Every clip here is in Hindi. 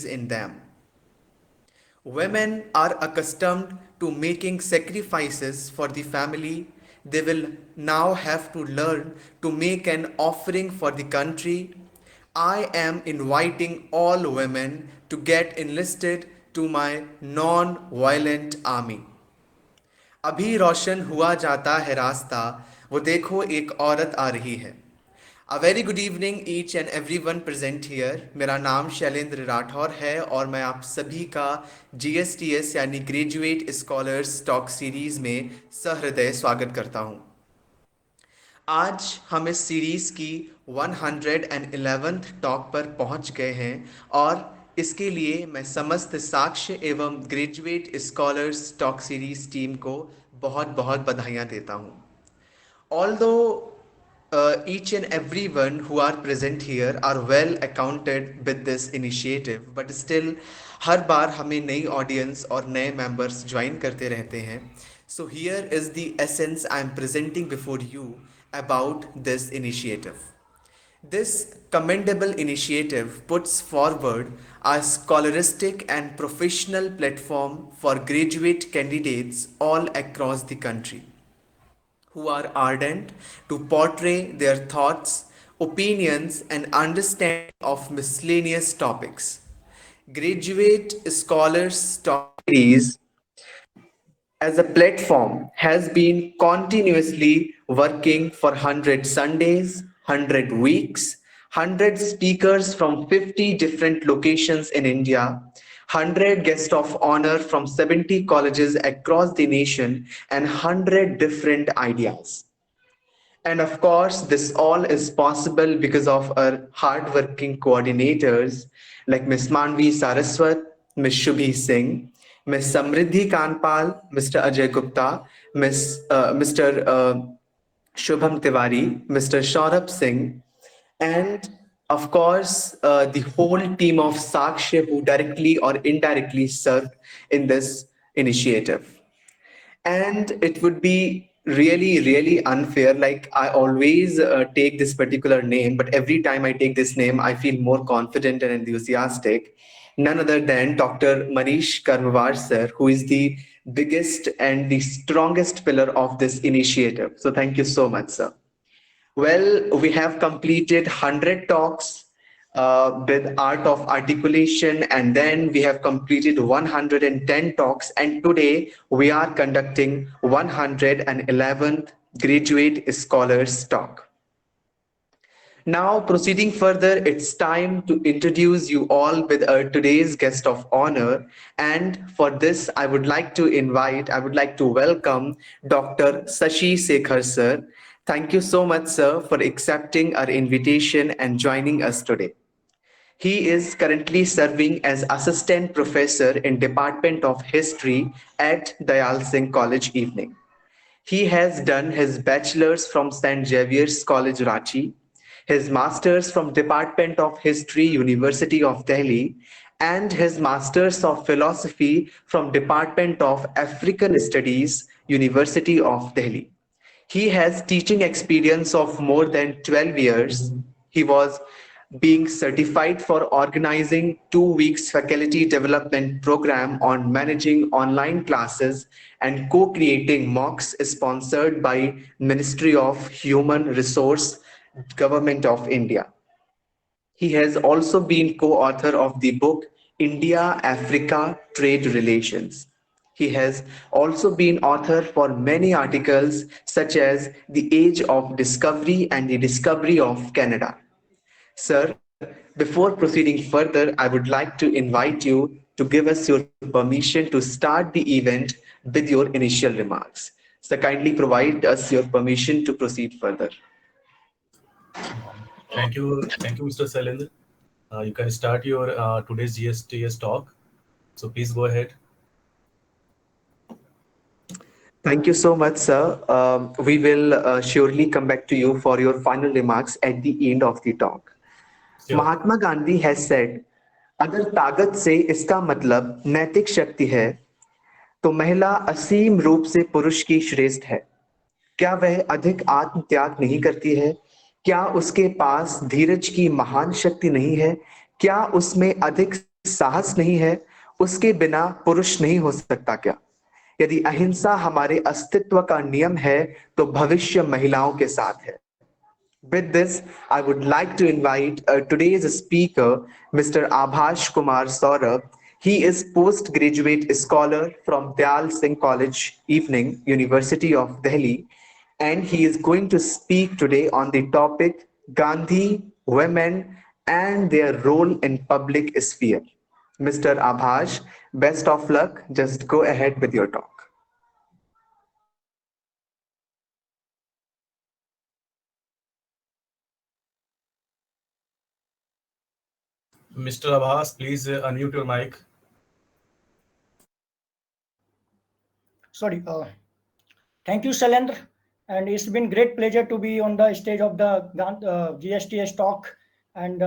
in them. Women are accustomed to making sacrifices for the family. They will now have to learn to make an offering for the country. I am inviting all women to get enlisted to my non-violent army. अभी रोशन हुआ जाता है रास्ता, वो देखो एक औरत आ रही है. A very good evening each and every one present here. मेरा नाम शैलेंद्र राठौर है और मैं आप सभी का GSTS यानी ग्रेजुएट स्कॉलर्स टॉक सीरीज़ में सहृदय स्वागत करता हूँ. आज हम इस सीरीज़ की 111th टॉक पर पहुंच गए हैं और इसके लिए मैं समस्त साक्ष्य एवं graduate scholars talk series team को बहुत बहुत बधाइयाँ देता हूँ. Although each and everyone who are present here are well accounted with this initiative, but still हर बार हमें नई ऑडियंस और नए मेंबर्स ज्वाइन करते रहते हैं. So here is the essence I am presenting before you about this initiative. This commendable initiative puts forward a scholaristic and professional platform for graduate candidates all across the country who are ardent to portray their thoughts, opinions, and understanding of miscellaneous topics. Graduate Scholars Talk Series as a platform has been continuously working for 100 Sundays, 100 weeks, 100 speakers from 50 different locations in India, 100 guests of honor from 70 colleges across the nation, and 100 different ideas. And of course, this all is possible because of our hardworking coordinators like Ms. Manvi Saraswat, Ms. Shubhi Singh, Ms. Samriddhi Kanpal, Mr. Ajay Gupta, Mr. Shubham Tiwari, Mr. Saurabh Singh, and of course, the whole team of Sakshya who directly or indirectly served in this initiative. And it would be really unfair, like I always take this particular name, but every time I take this name I feel more confident and enthusiastic. None other than Dr. Manish Karmwar sir, who is the biggest and the strongest pillar of this initiative. So thank you so much, sir. Well, we have completed 100 talks with art of articulation, and then we have completed 110 talks, and today we are conducting 111th graduate scholars talk. Now, proceeding further, it's time to introduce you all with our today's guest of honor. And for this, I would like to welcome Dr. Sashi Sekhar, sir. Thank you so much, sir, for accepting our invitation and joining us today. He is currently serving as assistant professor in Department of History at Dayal Singh College Evening. He has done his bachelor's from St. Xavier's College, Ranchi, his master's from Department of History, University of Delhi, and his master's of philosophy from Department of African Studies, University of Delhi. He has teaching experience of more than 12 years. He was being certified for organizing 2 weeks faculty development program on managing online classes and co-creating mocks sponsored by Ministry of Human Resource, Government of India. He has also been co-author of the book India-Africa Trade Relations. He has also been author for many articles such as The Age of Discovery and The Discovery of Canada. Sir, before proceeding further, I would like to invite you to give us your permission to start the event with your initial remarks. So kindly provide us your permission to proceed further. Thank you, Mr. Sailendra. You can start your today's GSTS talk. So please go ahead. Thank you so much, sir. We will surely come back to you for your final remarks at the end of the talk. Sure. Mahatma Gandhi has said, अगर ताकत से इसका मतलब नैतिक शक्ति है, तो महिला असीम रूप से पुरुष की श्रेष्ठ है. क्या वह अधिक आत्म त्याग नहीं करती है? क्या उसके पास धीरज की महान शक्ति नहीं है? क्या उसमें अधिक साहस नहीं है, उसके बिना पुरुष नहीं हो सकता क्या? यदि अहिंसा हमारे अस्तित्व का नियम है, तो भविष्य महिलाओं के साथ है। With this, I would like to invite today's speaker, Mr. Abhash Kumar Saurabh. He is postgraduate scholar from Dayal Singh College, Evening, University of Delhi, and he is going to speak today on the topic Gandhi, women, and their role in public sphere. Mr. Abhash, best of luck. Just go ahead with your talk. Mr. Abbas, please unmute your mic. Sorry. Thank you, Shailendra. And it's been great pleasure to be on the stage of the GSTS talk. And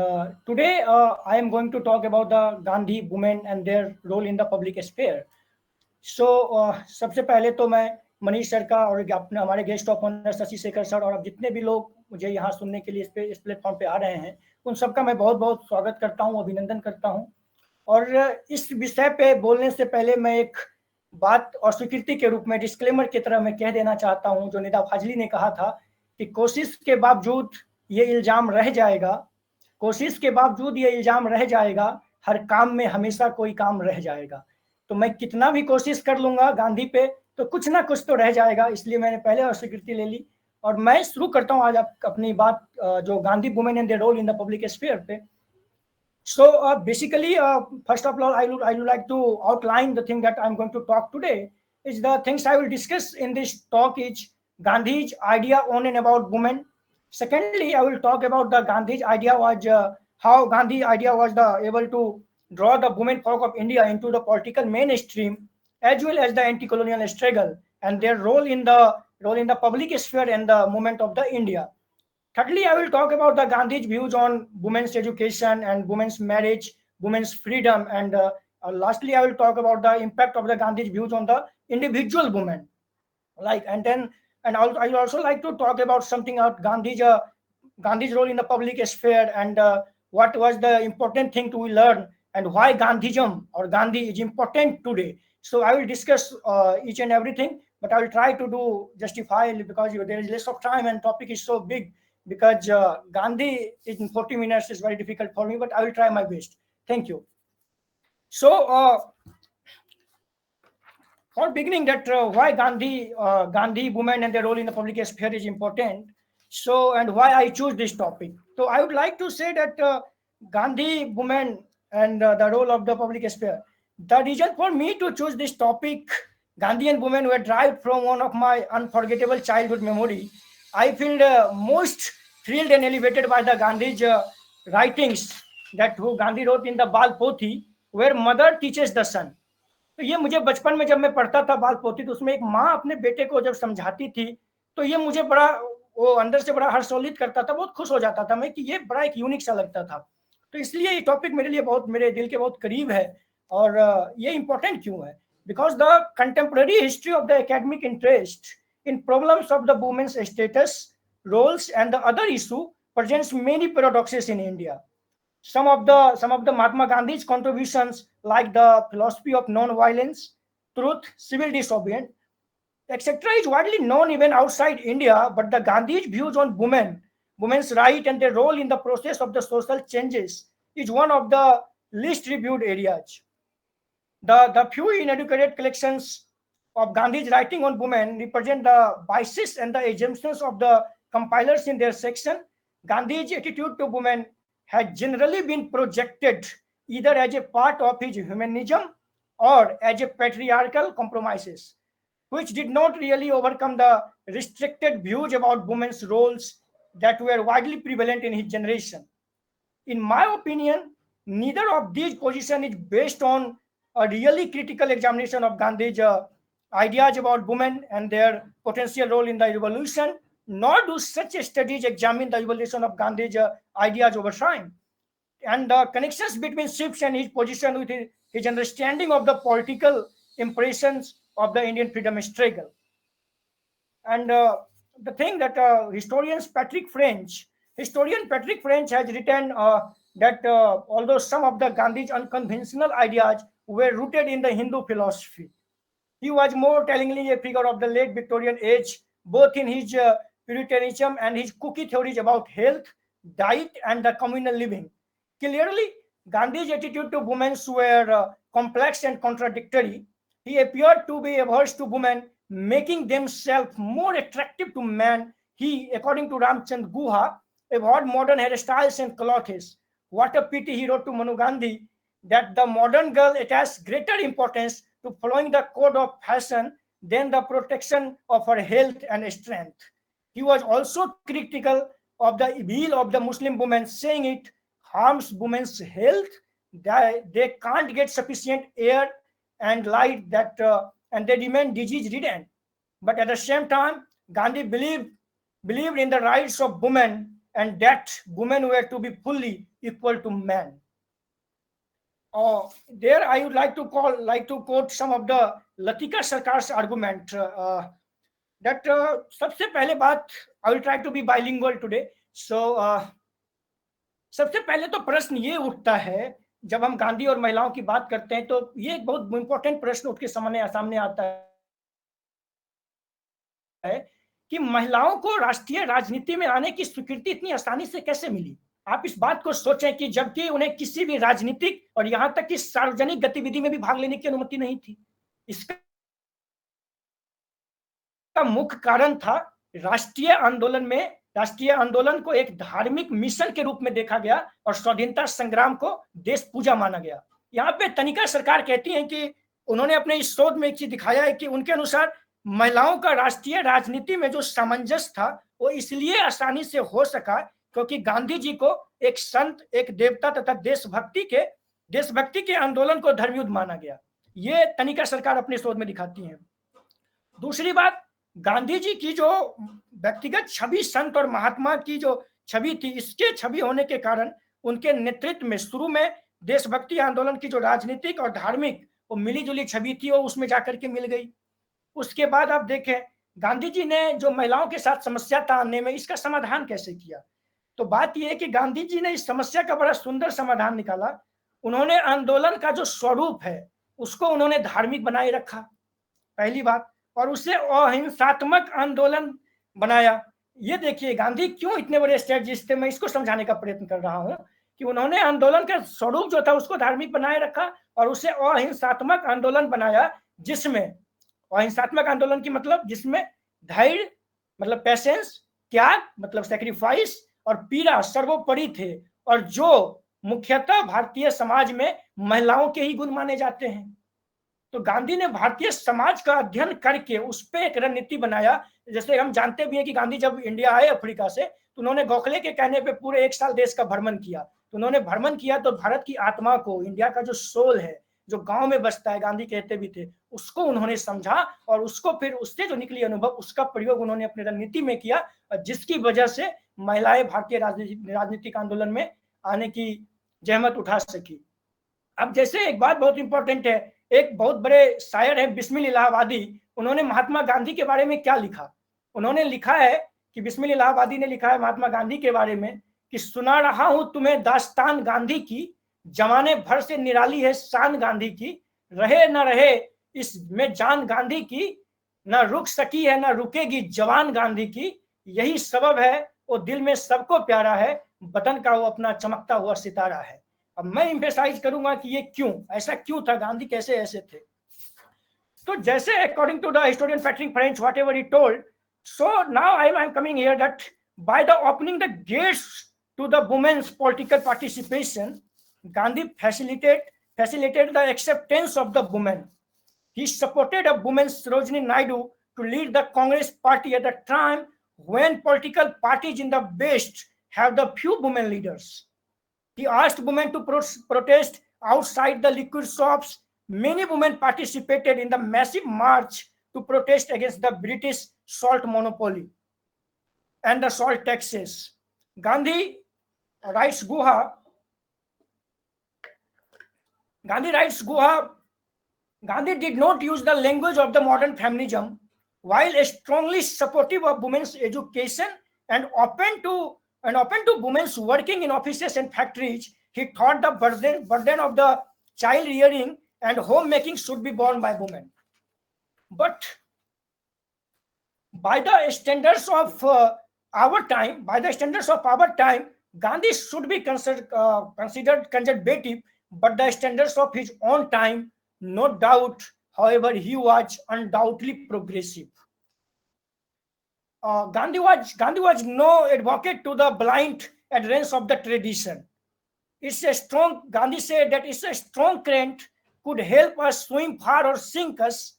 today I am going to talk about the Gandhi women and their role in the public sphere. सो सबसे पहले तो मैं मनीष सर का और अपने हमारे guest of honour Shashi Shekhar sir और अब जितने भी लोग मुझे यहाँ सुनने के लिए इस प्लेटफॉर्म पे आ रहे हैं उन सबका मैं बहुत बहुत स्वागत करता हूँ, अभिनंदन करता हूँ। और इस विषय पे बोलने से पहले मैं एक बात और स्वीकृति के रूप में डिस्क्लेमर की तरह मैं कह देना चाहता हूँ, जो निदा फाजली ने कहा था कि कोशिश के बावजूद ये इल्जाम रह जाएगा, कोशिश के बावजूद ये इल्जाम रह जाएगा, हर काम में हमेशा कोई काम रह जाएगा। तो मैं कितना भी कोशिश कर लूंगा गांधी पे तो कुछ ना कुछ तो रह जाएगा, इसलिए मैंने पहले अस्वीकृति ले ली। और मैं शुरू करता हूँ आज अपनी बात जो Gandhi women and their role in the public sphere पे। So basically, first of all, I would like to outline the thing that I'm going to talk today. Is the things I will discuss in this talk is Gandhi's idea on and about women. Secondly, I will talk about the Gandhi's idea was how Gandhi idea was able to draw the women folk of India into the political mainstream, as well as the anti-colonial struggle and their role in the public sphere and the movement of the India. Thirdly, I will talk about the Gandhi's views on women's education and women's marriage, women's freedom, and lastly, I will talk about the impact of the Gandhi's views on the individual woman. I will also like to talk about something about Gandhi's role in the public sphere and what was the important thing to learn and why Gandhism or Gandhi is important today. So I will discuss each and everything, but I will try to do justify because there is less of time and topic is so big. Because Gandhi in 40 minutes is very difficult for me, but I will try my best. Thank you. So, for beginning that why Gandhi women and their role in the public sphere is important. So, and why I choose this topic. So, I would like to say that Gandhi women and the role of the public sphere. The reason for me to choose this topic, Gandhian women, were derived from one of my unforgettable childhood memory. I feel most thrilled and elevated by the Gandhi's writings that who Gandhi wrote in the Bal Pothi, where mother teaches the son. तो ये मुझे बचपन में जब मैं पढ़ता था बाल पोथी, तो उसमें एक माँ अपने बेटे को जब समझाती थी, तो ये मुझे बड़ा वो अंदर से बड़ा हर्षोल्लित करता था, बहुत खुश हो जाता था मैं कि ये बड़ा एक यूनिक सा लगता था। तो इसलिए ये टॉपिक मेरे लिए बहुत मेरे दिल के बहुत करीब है। और ये इम्पोर्टेंट क्यों है? Because the contemporary history of the academic interest in problems of the women's status, roles, and the other issue presents many paradoxes in India. Some of the Mahatma Gandhi's contributions, like the philosophy of non-violence, truth, civil disobedience, etc., is widely known even outside India. But the Gandhi's views on women's right, and their role in the process of the social changes is one of the least reviewed areas. The few inadequate collections of Gandhi's writing on women represent the biases and the assumptions of the compilers in their section. Gandhi's attitude to women has generally been projected either as a part of his humanism or as a patriarchal compromises, which did not really overcome the restricted views about women's roles that were widely prevalent in his generation. In my opinion, neither of these positions is based on a really critical examination of Gandhi's ideas about women and their potential role in the revolution, nor do such studies examine the evolution of Gandhi's ideas over time and the connections between shifts and his position with his understanding of the political impressions of the Indian freedom struggle. And the thing that historian Patrick French has written that although some of the Gandhi's unconventional ideas were rooted in the Hindu philosophy, he was more tellingly a figure of the late Victorian age, both in his Puritanism and his cookie theories about health, diet, and the communal living. Clearly, Gandhi's attitude to women were complex and contradictory. He appeared to be averse to women, making themselves more attractive to men. He, according to Ramchand Guha, abhorred modern hairstyles and clothes. What a pity, he wrote to Manu Gandhi, that the modern girl attaches greater importance to following the code of fashion than the protection of her health and strength. He was also critical of the appeal of the Muslim women, saying it harms women's health. They can't get sufficient air and light and they remain disease ridden. But at the same time, Gandhi believed in the rights of women and that women were to be fully equal to men. There I would like to quote some of the Latika Sarkar's argument that सबसे पहले बात, I will try to be bilingual today. So सबसे पहले तो प्रश्न ये उठता है, जब हम गांधी और महिलाओं की बात करते हैं तो ये एक बहुत इंपॉर्टेंट प्रश्न उठ के सामने आता है कि महिलाओं को राष्ट्रीय राजनीति में आने की स्वीकृति इतनी आसानी से कैसे मिली। आप इस बात को सोचें कि जबकि उन्हें किसी भी राजनीतिक और यहां तक कि सार्वजनिक गतिविधि में भी भाग लेने की अनुमति नहीं थी। इसका मुख्य कारण था राष्ट्रीय आंदोलन को एक धार्मिक मिशन के रूप में देखा गया और स्वाधीनता संग्राम को देश पूजा माना गया। यहाँ पे तनिका सरकार कहती है कि उन्होंने अपने इस शोध में एक चीज दिखाया है कि उनके अनुसार महिलाओं का राष्ट्रीय राजनीति में जो सामंजस्य था वो इसलिए आसानी से हो सका क्योंकि गांधी जी को एक संत, एक देवता तथा देशभक्ति के आंदोलन को धर्मयुद्ध माना गया। ये तनिका सरकार अपने शोध में दिखाती है। दूसरी बात, गांधी जी की जो व्यक्तिगत छवि, संत और महात्मा की जो छवि थी, इसके छवि होने के कारण उनके नेतृत्व में शुरू में देशभक्ति आंदोलन की जो राजनीतिक और धार्मिक वो मिली जुली छवि थी वो उसमें जाकर के मिल गई। उसके बाद आप देखें गांधी जी ने जो महिलाओं के साथ समस्या तानने में इसका समाधान कैसे किया, तो बात यह है कि गांधी जी ने इस समस्या का बड़ा सुंदर समाधान निकाला। उन्होंने आंदोलन का जो स्वरूप है उसको उन्होंने धार्मिक बनाए रखा, पहली बात, और उसे अहिंसात्मक आंदोलन बनाया। ये देखिए गांधी क्यों इतने बड़े स्ट्रेटजिस्ट थे, मैं इसको समझाने का प्रयत्न कर रहा हूं कि उन्होंने आंदोलन का स्वरूप जो था उसको धार्मिक बनाए रखा और उसे अहिंसात्मक आंदोलन बनाया, जिसमें अहिंसात्मक आंदोलन की मतलब जिसमें धैर्य मतलब पेशेंस, त्याग मतलब सैक्रिफाइस और पीड़ा सर्वोपरि थे, और जो मुख्यतः भारतीय समाज में महिलाओं के ही गुण माने जाते हैं। तो गांधी ने भारतीय समाज का अध्ययन करके उस पर एक रणनीति बनाया। जैसे हम जानते भी हैं कि गांधी जब इंडिया आए अफ्रीका से तो उन्होंने गोखले के कहने पे पूरे 1 साल देश का भ्रमण किया। तो उन्होंने भ्रमण किया तो भारत की आत्मा को, इंडिया का जो सोल है, जो गांव में बसता है, गांधी कहते भी थे, उसको उन्होंने समझा और उसको फिर उससे जो निकली अनुभव उसका प्रयोग उन्होंने अपनी रणनीति में किया, जिसकी वजह से महिलाएं भारतीय राजनीतिक आंदोलन में आने की जहमत उठा सकी। अब जैसे एक बात बहुत इंपॉर्टेंट है, एक बहुत बड़े शायर है बिस्मिल इलाहाबादी, उन्होंने महात्मा गांधी के बारे में क्या लिखा? उन्होंने लिखा है कि बिस्मिल इलाहाबादी ने लिखा है महात्मा गांधी के बारे में कि सुना रहा हूं तुम्हें दास्तान गांधी की, जमाने भर से निराली है शान गांधी की, रहे न रहे इसमें जान गांधी की, न रुक सकी है न रुकेगी जवान गांधी की, यही सबब है वो दिल में सबको प्यारा है, बटन का वो अपना चमकता हुआ सितारा है। अब मैं एम्फेसाइज करूंगा कि ये क्यों, ऐसा क्यों था, गांधी कैसे ऐसे थे। तो जैसे according to the historian Patrick French whatever he told, so now I am coming here that by the opening the gates to the women's political participation, Gandhi facilitated the acceptance of the women. He supported a woman, Sarojini Naidu, to lead the Congress party at a time when political parties in the West have the few women leaders. He asked women to protest outside the liquor shops. Many women participated in the massive march to protest against the British salt monopoly and the salt taxes. Gandhi writes Guha, Gandhi did not use the language of the modern feminism. While strongly supportive of women's education and open to women working in offices and factories, He thought the burden of the child rearing and homemaking should be borne by women. But by the standards of our time, Gandhi should be considered conservative, but the standards of his own time, no doubt, however, he was undoubtedly progressive. Gandhi was no advocate to the blind adherence of the tradition. Gandhi said that it's a strong current could help us swim far or sink us.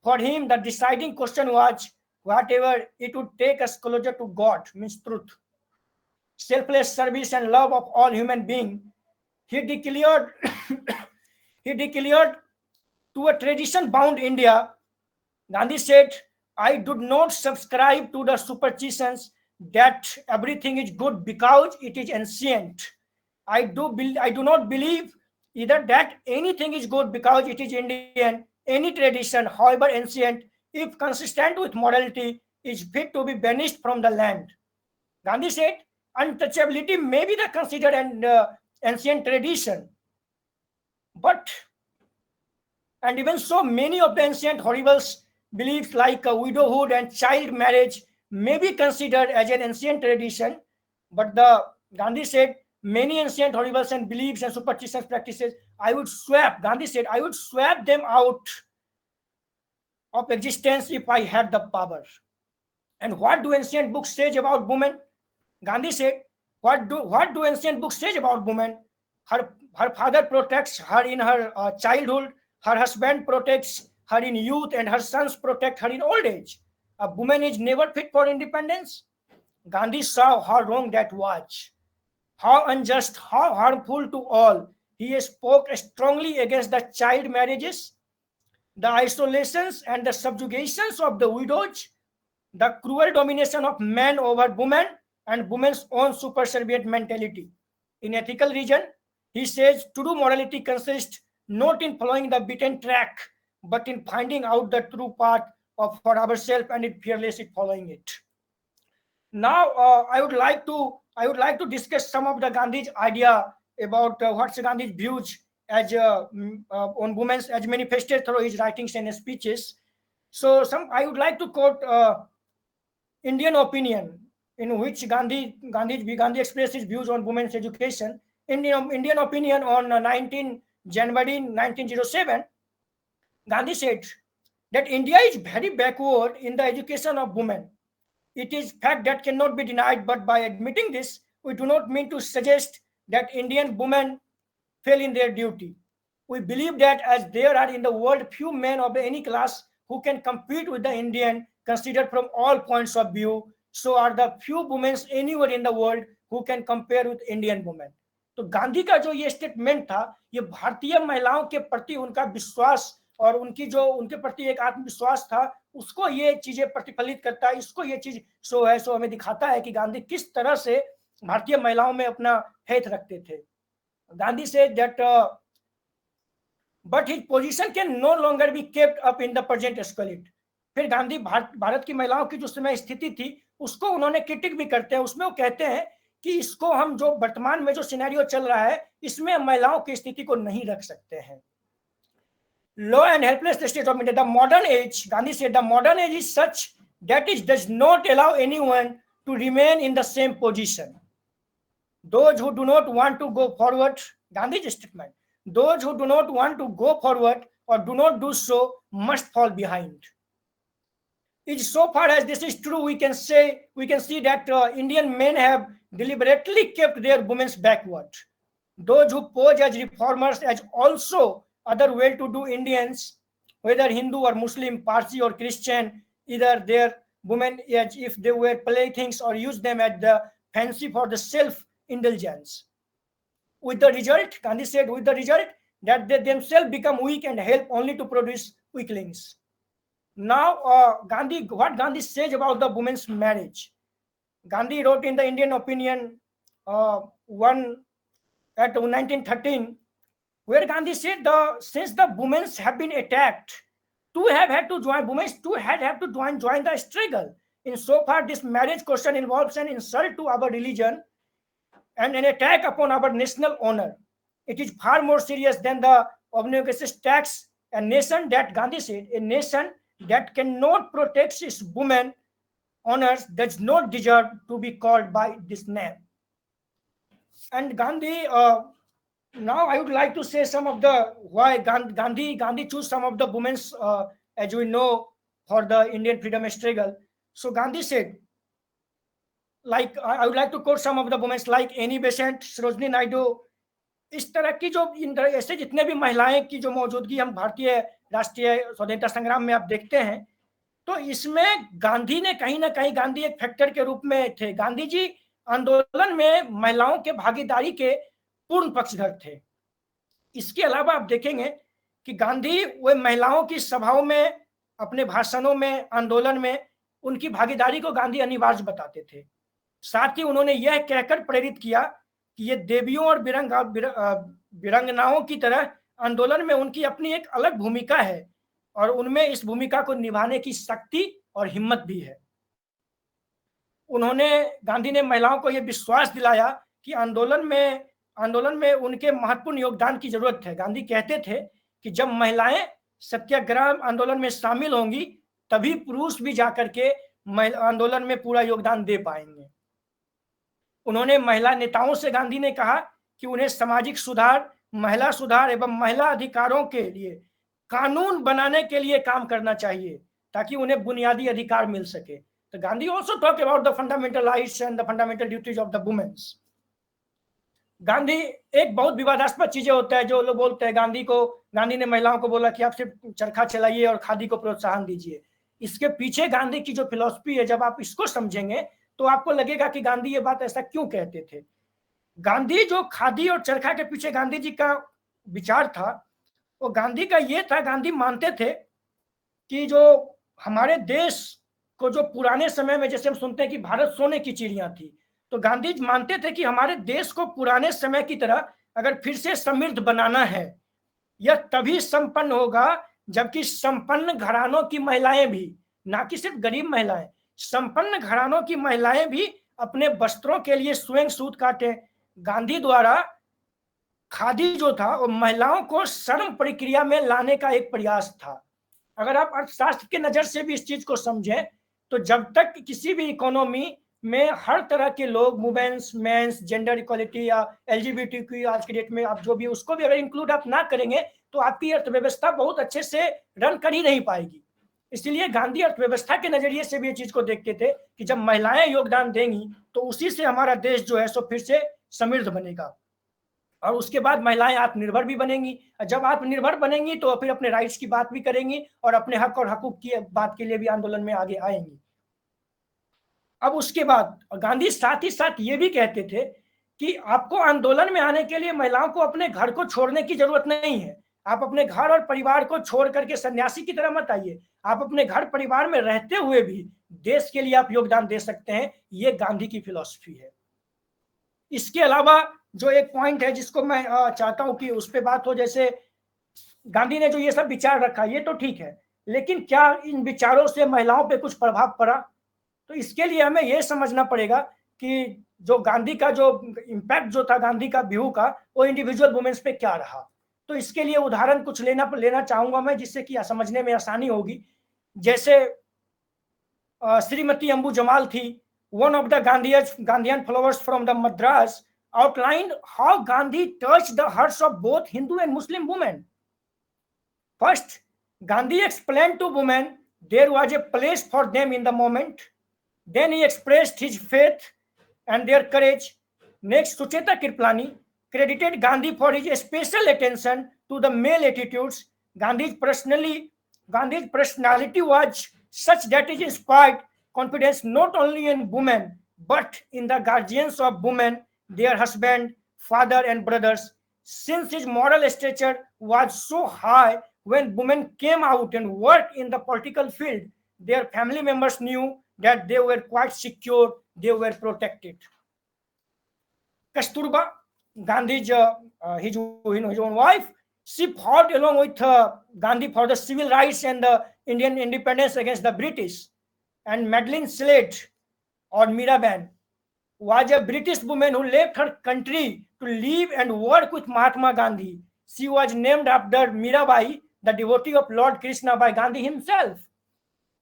For him, the deciding question was whatever it would take us closer to God, means truth, selfless service and love of all human beings. He declared, he declared to a tradition-bound India. Gandhi said, I do not subscribe to the superstitions that everything is good because it is ancient. I do not believe either that anything is good because it is Indian. Any tradition, however ancient, if consistent with morality, is fit to be banished from the land. Gandhi said, untouchability may be the considered an ancient tradition, and even so, many of the ancient horribles beliefs like widowhood and child marriage may be considered as an ancient tradition, but Gandhi said many ancient horribles and beliefs and superstitious practices, Gandhi said, I would swap them out of existence if I had the power. And what do ancient books say about women? Gandhi said, what do ancient books say about women? Her father protects her in her childhood, her husband protects her in youth, and her sons protect her in old age. A woman is never fit for independence. Gandhi saw how wrong that was, how unjust, how harmful to all. He spoke strongly against the child marriages, the isolations and the subjugations of the widows, the cruel domination of men over women, and women's own superservient mentality. In ethical region, he says true morality consists not in following the beaten track, but in finding out the true path for ourselves and in fearlessly following it. Now, I would like to discuss some of the Gandhi's idea about what's Gandhi's views as on women as manifested through his writings and speeches. So, I would like to quote Indian opinion, in which Gandhi expressed his views on women's education. Indian opinion on 19 January 1907, Gandhi said that India is very backward in the education of women. It is fact that cannot be denied, but by admitting this, we do not mean to suggest that Indian women fail in their duty. We believe that as there are in the world few men of any class who can compete with the Indian considered from all points of view, so are the few women anywhere in the world who can compare with Indian women. तो गांधी का जो ये स्टेटमेंट था, ये भारतीय महिलाओं के प्रति उनका विश्वास और उनके प्रति एक आत्मविश्वास था, उसको ये चीजें प्रतिफलित करता है. इसको ये चीज सो हमें दिखाता है कि गांधी किस तरह से भारतीय महिलाओं में अपना फेथ रखते थे. गांधी से that but his position can no longer be kept up in the present escalate. फिर गांधी भारत की महिलाओं की जो समय स्थिति थी उसको उन्होंने क्रिटिक भी करते हैं. उसमें वो कहते हैं कि इसको हम जो वर्तमान में जो सिनेरियो चल रहा है इसमें महिलाओं की स्थिति को नहीं रख सकते हैं. Low and helpless state of India. The modern age, Gandhi said, the modern age is such that it does not allow anyone to remain in the same position. Those who do not want to go forward, Gandhi's statement, those who do not want to go forward or do not do so must fall behind. So far as this is true, we can see that Indian men have deliberately kept their women backward. Those who pose as reformers as also other well-to-do Indians, whether Hindu or Muslim, Parsi or Christian, either their women as if they were playthings or use them as the fancy for the self-indulgence. With the result, Gandhi said, with the result that they themselves become weak and help only to produce weaklings. Now, what Gandhi says about the women's marriage. Gandhi wrote in the Indian opinion 1913, where Gandhi said since the women have been attacked, women had to join the struggle. In so far, this marriage question involves an insult to our religion and an attack upon our national honor. It is far more serious than the obnoxious tax. A nation that, Gandhi said, a nation that cannot protect its women honors does not deserve to be called by this name. And Gandhi, now I would like to say some of the why Gandhi chose some of the women's, as we know, for the Indian freedom struggle. So Gandhi said, like I would like to quote some of the women like Annie Besant, Sarojini Naidu, इस तरह की जो ऐसे जितने भी महिलाएं की जो मौजूदगी हम भारतीय राष्ट्रीय स्वतंत्रता संग्राम में आप देखते हैं, तो इसमें गांधी ने कहीं ना कहीं, गांधी एक फैक्टर के रूप में थे। गांधी जी आंदोलन में महिलाओं के भागीदारी के पूर्ण पक्षधर थे। इसके अलावा आप देखेंगे कि गांधी वो महिलाओं की सभाओं में, अपने भाषणों में, आंदोलन में उनकी भागीदारी को गांधी अनिवार्य बताते थे। साथ ही उन्होंने यह कहकर प्रेरित किया कि ये देवियों और विरंगनाओं की तरह आंदोलन में उनकी अपनी एक अलग भूमिका है और उनमें इस भूमिका को निभाने की शक्ति और हिम्मत भी है। गांधी ने महिलाओं को यह विश्वास दिलाया कि आंदोलन में उनके महत्वपूर्ण योगदान की जरूरत है। गांधी कहते थे कि जब महिलाएं सत्याग्रह आंदोलन में शामिल होंगी तभी पुरुष भी जाकर के आंदोलन में पूरा योगदान दे पाएंगे। उन्होंने महिला नेताओं से गांधी ने कहा कि उन्हें सामाजिक सुधार, महिला सुधार एवं महिला अधिकारों के लिए कानून बनाने के लिए काम करना चाहिए ताकि उन्हें बुनियादी अधिकार मिल सके। तो Gandhi also talk about the fundamental rights and the fundamental duties of the women's. Gandhi, एक बहुत विवादास्पद चीजें होता है जो लोग बोलते हैं गांधी ने महिलाओं को बोला कि आप सिर्फ चरखा चलाइए और खादी को प्रोत्साहन दीजिए। इसके पीछे गांधी की जो फिलॉसफी है, जब आप इसको समझेंगे तो आपको लगेगा कि गांधी ये बात ऐसा क्यों कहते थे। गांधी जो खादी और चरखा के पीछे गांधी जी का विचार था, वो गांधी का ये था, गांधी मानते थे कि जो हमारे देश को जो पुराने समय में, जैसे हम सुनते हैं कि भारत सोने की चिड़िया थी, तो गांधी मानते थे कि हमारे देश को पुराने समय की तरह अगर फिर से समृद्ध बनाना है, यह तभी संपन्न होगा जबकि संपन्न घरानों की महिलाएं भी, ना कि सिर्फ गरीब महिलाएं, संपन्न घरानों की महिलाएं भी अपने वस्त्रों के लिए स्वयं सूत काटे। गांधी द्वारा खादी जो था वो महिलाओं को श्रम प्रक्रिया में लाने का एक प्रयास था। अगर आप अर्थशास्त्र के नजर से भी इस चीज को समझें तो जब तक किसी भी इकोनॉमी में हर तरह के लोग, वुमेन्स, मेंस, जेंडर इक्वालिटी या एलजीबीटी आज के डेट में आप जो भी उसको भी अगर इंक्लूड आप ना करेंगे तो आपकी अर्थव्यवस्था बहुत अच्छे से रन कर ही नहीं पाएगी। इसलिए गांधी अर्थव्यवस्था के नजरिए से भी ये चीज को देखते थे कि जब महिलाएं योगदान देंगी तो उसी से हमारा देश जो है सो फिर से समृद्ध बनेगा और उसके बाद महिलाएं आत्मनिर्भर भी बनेंगी। जब आत्मनिर्भर बनेंगी तो फिर अपने राइट्स की बात भी करेंगी और अपने हक और हकूक की बात के लिए भी आंदोलन में आगे आएंगी। अब उसके बाद गांधी साथ ही साथ ये भी कहते थे कि आपको आंदोलन में आने के लिए महिलाओं को अपने घर को छोड़ने की जरूरत नहीं है। आप अपने घर और परिवार को छोड़ करके सन्यासी की तरह मत आइए। आप अपने घर परिवार में रहते हुए भी देश के लिए आप योगदान दे सकते हैं। ये गांधी की फिलॉसफी है। इसके अलावा जो एक पॉइंट है जिसको मैं चाहता हूं कि उस पर बात हो, जैसे गांधी ने जो ये सब विचार रखा ये तो ठीक है, लेकिन क्या इन विचारों से महिलाओं पे कुछ प्रभाव पड़ा? तो इसके लिए हमें यह समझना पड़ेगा कि जो गांधी का जो इम्पैक्ट जो था गांधी का व्यू का, वो इंडिविजुअल वुमेन्स पे क्या रहा। तो इसके लिए उदाहरण कुछ लेना चाहूंगा मैं, जिससे कि समझने में आसानी होगी। जैसे श्रीमती अंबू जमाल थी, one of the Gandhian followers from the Madras, outlined how Gandhi touched the hearts of both Hindu and Muslim women. First, Gandhi explained to women there was a place for them in the moment. Then he expressed his faith and their courage. Next, Sucheta Kirpalani credited Gandhi for his special attention to the male attitudes. Gandhi's personality was such that it inspired confidence not only in women but in the guardians of women, their husband, father and brothers. Since his moral stature was so high, when women came out and worked in the political field, their family members knew that they were quite secure, they were protected. Kasturba, Gandhi's his own wife, she fought along with Gandhi for the civil rights and the Indian independence against the British. And Madeline Slade or Miraban, was a British woman who left her country to live and work with Mahatma Gandhi. She was named after Mirabai, the devotee of Lord Krishna, by Gandhi himself.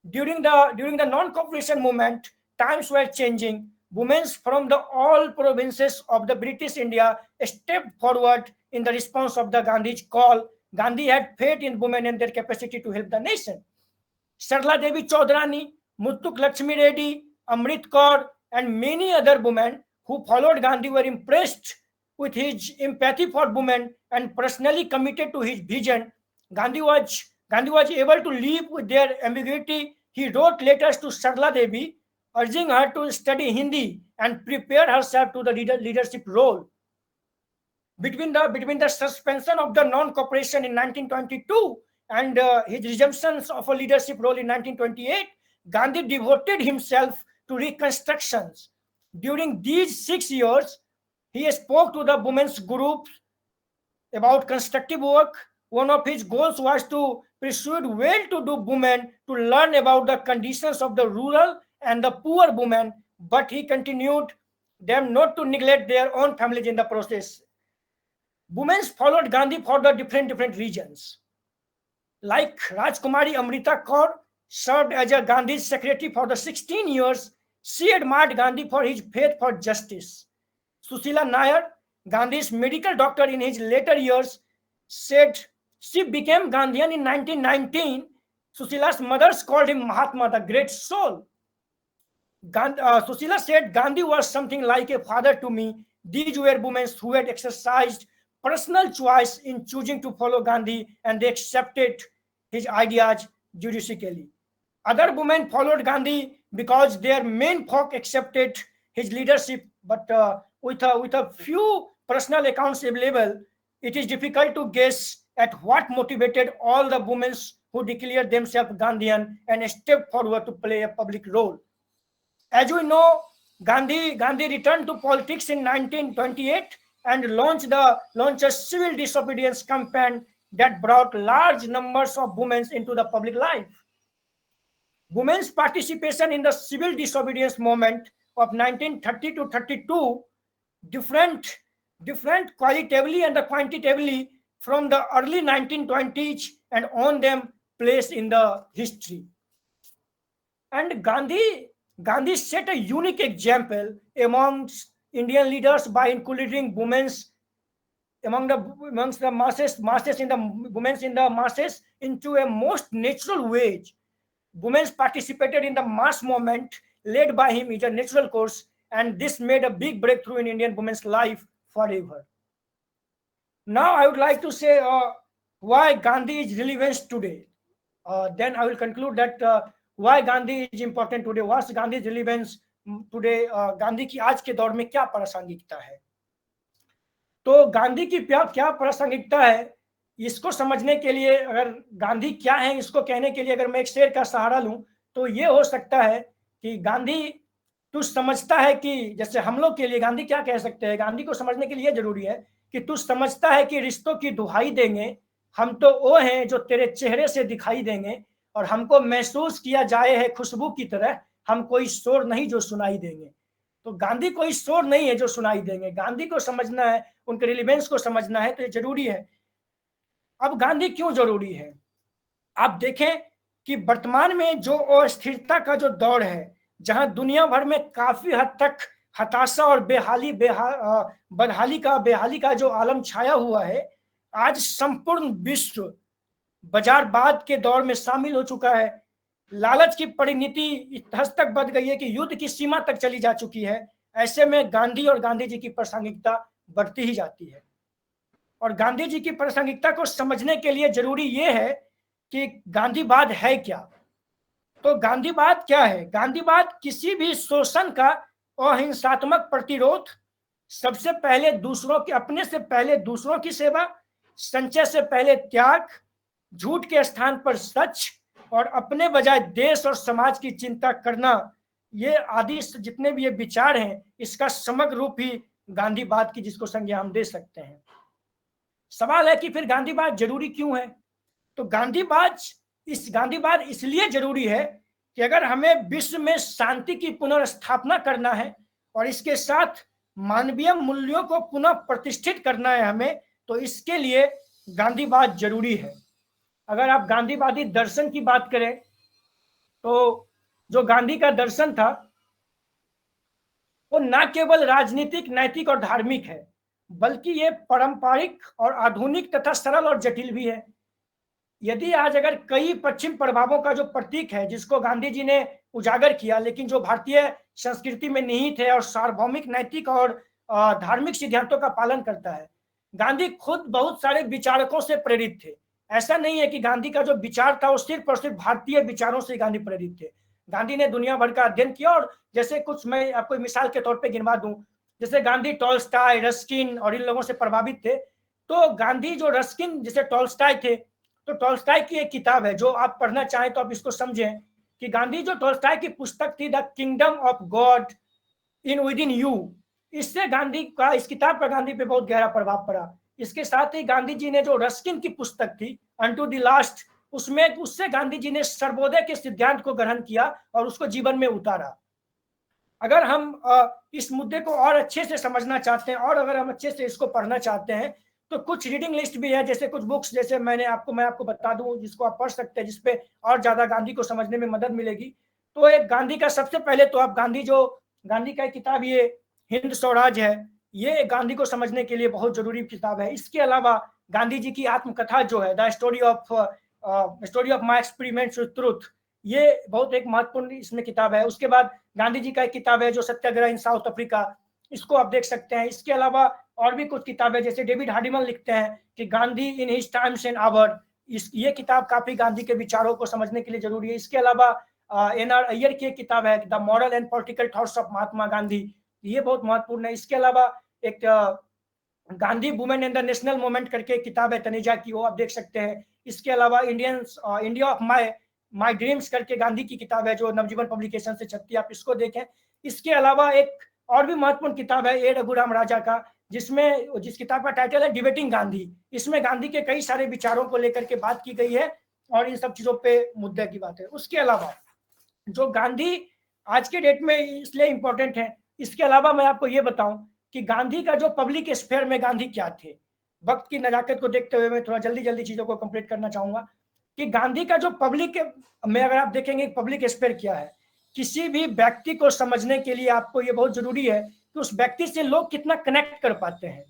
During the non-cooperation movement, times were changing. Women from all provinces of the British India stepped forward in the response of the Gandhi's call. Gandhi had faith in women and their capacity to help the nation. Sarla Devi Chaudhrani, Muttuk Lakshmi Reddy, Amrit Kaur, and many other women who followed Gandhi were impressed with his empathy for women and personally committed to his vision. Gandhi was able to live with their ambiguity. He wrote letters to Sarla Devi, urging her to study Hindi and prepare herself to the leadership role. Between the suspension of the non-cooperation in 1922 and his resumption of a leadership role in 1928, Gandhi devoted himself to reconstructions. During these 6 years, he spoke to the women's groups about constructive work. One of his goals was to persuade well-to-do women to learn about the conditions of the rural and the poor women, but he continued them not to neglect their own families in the process. Women followed Gandhi for the different regions. Like Rajkumari Amrita Kaur served as a Gandhi's secretary for the 16 years. She admired Gandhi for his faith for justice. Susila Nair, Gandhi's medical doctor in his later years, said she became Gandhian in 1919. Susila's mothers called him Mahatma, the great soul. Susila said, Gandhi was something like a father to me. These were women who had exercised personal choice in choosing to follow Gandhi, and they accepted his ideas judiciously. Other women followed Gandhi because their main folk accepted his leadership, but with a few personal accounts available, it is difficult to guess at what motivated all the women who declared themselves Gandhian and stepped forward to play a public role. As we know, Gandhi returned to politics in 1928 and launched a civil disobedience campaign that brought large numbers of women into the public life. Women's participation in the civil disobedience movement of 1930 to 32 different qualitatively and quantitatively from the early 1920s and on them place in the history. And Gandhi set a unique example amongst Indian leaders by including women amongst the masses in the masses into a most natural way. Women participated in the mass movement led by him is a natural course, and this made a big breakthrough in Indian women's life forever. Now I would like to say why Gandhi is relevant today. Then I will conclude that why Gandhi is important today. What's Gandhi's relevance today? Gandhi की आज के दौर में क्या प्रासंगिकता है? तो गांधी की क्या प्रासंगिकता है, इसको समझने के लिए अगर गांधी क्या है इसको कहने के लिए अगर मैं एक शेर का सहारा लूं तो ये हो सकता है कि गांधी तू समझता है कि जैसे हम लोग के लिए गांधी क्या कह सकते हैं, गांधी को समझने के लिए जरूरी है कि तू समझता है कि रिश्तों की दुहाई देंगे, हम तो वो हैं जो तेरे चेहरे से दिखाई देंगे और हमको महसूस किया जाए है खुशबू की तरह, हम कोई शोर नहीं जो सुनाई देंगे। तो गांधी कोई शोर नहीं है जो सुनाई देंगे, गांधी को समझना है, उनके रिलेवेंस को समझना है, तो ये जरूरी है। अब गांधी क्यों जरूरी है? आप देखें कि वर्तमान में जो अस्थिरता का जो दौर है, जहां दुनिया भर में काफी हद तक हताशा और बेहाली का जो आलम छाया हुआ है, आज संपूर्ण विश्व बाजारवाद के दौर में शामिल हो चुका है। लालच की परिणति इस हद तक बढ़ गई है कि युद्ध की सीमा तक चली जा चुकी है। ऐसे में गांधी और गांधी जी की प्रासंगिकता बढ़ती ही जाती है। और गांधी जी की प्रासंगिकता को समझने के लिए जरूरी ये है कि गांधीवाद है क्या। तो गांधीवाद क्या है? गांधीवाद किसी भी शोषण का अहिंसात्मक प्रतिरोध, सबसे पहले अपने से पहले दूसरों की सेवा, संचय से पहले त्याग, झूठ के स्थान पर सच और अपने बजाय देश और समाज की चिंता करना, ये आदि जितने भी ये विचार हैं, इसका समग्र रूप ही गांधीवाद की जिसको संज्ञा हम दे सकते हैं। सवाल है कि फिर गांधीवाद जरूरी क्यों है? तो गांधीवाद इसलिए जरूरी है कि अगर हमें विश्व में शांति की पुनर्स्थापना करना है और इसके साथ मानवीय मूल्यों को पुनः प्रतिष्ठित करना है हमें, तो इसके लिए गांधीवाद जरूरी है। अगर आप गांधीवादी दर्शन की बात करें तो जो गांधी का दर्शन था वो न केवल राजनीतिक, नैतिक और धार्मिक है, बल्कि ये पारंपरिक और आधुनिक तथा सरल और जटिल भी है। यदि आज अगर कई पश्चिम प्रभावों का जो प्रतीक है जिसको गांधी जी ने उजागर किया, लेकिन जो भारतीय संस्कृति में निहित है और सार्वभौमिक, नैतिक और धार्मिक सिद्धांतों का पालन करता है। गांधी खुद बहुत सारे विचारकों से प्रेरित थे। ऐसा नहीं है कि गांधी का जो विचार था वो सिर्फ और सिर्फ भारतीय विचारों से गांधी प्रेरित थे। गांधी ने दुनिया भर का अध्ययन किया, और जैसे कुछ मैं आपको मिसाल के तौर पे गिनवा दूं, जैसे गांधी टॉलस्टॉय, रस्किन और इन लोगों से प्रभावित थे। तो गांधी जो रस्किन जैसे टॉलस्टॉय थे, तो टॉलस्टॉय की एक किताब है जो आप पढ़ना चाहें तो आप इसको समझें कि गांधी जो टॉलस्टॉय की पुस्तक थी the kingdom of God in with in you, इससे गांधी का, इस किताब का गांधी पे बहुत गहरा प्रभाव पड़ा। इसके साथ ही गांधी जी ने जो रस्किन की पुस्तक थी अनटू द लास्ट, उसमें उससे गांधी जी ने सर्वोदय के सिद्धांत को ग्रहण किया और उसको जीवन में उतारा। अगर हम इस मुद्दे को और अच्छे से समझना चाहते हैं और अगर हम अच्छे से इसको पढ़ना चाहते हैं तो कुछ रीडिंग लिस्ट भी है, जैसे कुछ बुक्स, जैसे मैं आपको बता दूं जिसको आप पढ़ सकते हैं, जिसपे और ज्यादा गांधी को समझने में मदद मिलेगी। तो एक गांधी का सबसे पहले तो आप गांधी का किताब ये हिंद स्वराज है, ये गांधी को समझने के लिए बहुत जरूरी किताब है। इसके अलावा गांधी जी की आत्मकथा जो है the story of my experiments with truth, ये बहुत एक महत्वपूर्ण इसमें किताब है। उसके बाद गांधी जी का एक किताब है जो सत्याग्रह इन साउथ अफ्रीका, इसको आप देख सकते हैं। इसके अलावा और भी कुछ किताबें, जैसे डेविड हार्डिमन लिखते हैं कि Gandhi in his times and our, ये किताब काफी गांधी के विचारों को समझने के लिए जरूरी है। इसके अलावा एन.आर. अय्यर की एक किताब है the moral and political thoughts of Mahatma Gandhi, ये बहुत महत्वपूर्ण है। इसके अलावा एक Gandhi women in the national movement करके एक किताब है तनेजा की, वो आप देख सकते हैं। इसके अलावा इंडिया ऑफ माई ड्रीम्स करके गांधी की किताब है जो नवजीवन पब्लिकेशन से छपती है, आप इसको देखें। इसके अलावा एक और भी महत्वपूर्ण किताब है ए रघुराम राजा का, जिस किताब का टाइटल है डिबेटिंग गांधी। इसमें गांधी के कई सारे विचारों को लेकर के बात की गई है और इन सब चीजों पे मुद्दे की बात है। उसके अलावा जो गांधी आज के डेट में इसलिए इंपॉर्टेंट है, इसके अलावा मैं आपको ये बताऊं कि गांधी का जो पब्लिक स्फेयर में गांधी क्या थे। वक्त की नजाकत को देखते हुए मैं थोड़ा जल्दी चीजों को कंप्लीट करना चाहूंगा कि गांधी का जो पब्लिक में अगर आप देखेंगे पब्लिक स्फेयर क्या है, किसी भी व्यक्ति को समझने के लिए आपको ये बहुत जरूरी है कि उस व्यक्ति से लोग कितना कनेक्ट कर पाते हैं।